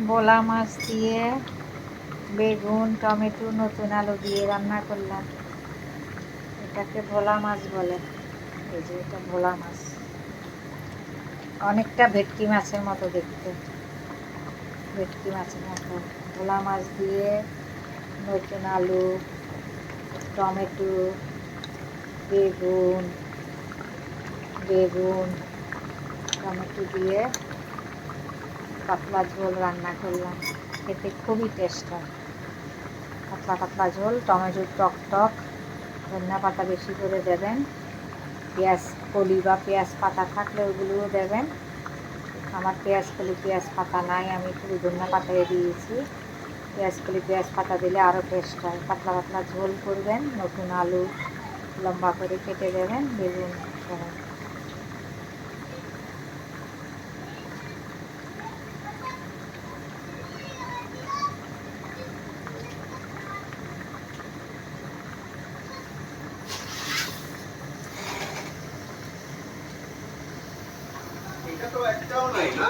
ভোলা মাছ দিয়ে বেগুন, টমেটো, নতুন আলু দিয়ে রান্না করলাম। এটাকে ভোলা মাছ বলে। এই যে এটা ভোলা মাছ, অনেকটা ভেটকি মাছের মতো দেখতে, ভেটকি মাছের মতো। ভোলা মাছ দিয়ে নতুন আলু, টমেটো, বেগুন টমেটো দিয়ে পাতলা ঝোল রান্না করলাম। খেতে খুবই টেস্ট হয়। পাতলা পাতলা ঝোল, টমেটোর টক টক, ধনিয়া পাতা বেশি করে দেবেন। পেঁয়াজ কলি বা পেঁয়াজ পাতা থাকলে ওগুলোও দেবেন। আমার পেঁয়াজ কলি পেঁয়াজ পাতা নাই, আমি শুধু ধনিয়া পাতায় দিয়েছি। পেঁয়াজ কলি পেঁয়াজ পাতা দিলে আরও টেস্ট হয়। পাতলা পাতলা ঝোল করবেন, নতুন আলু লম্বা করে কেটে দেবেন, বেগুন সহ। এটা তো একটাও নাই না।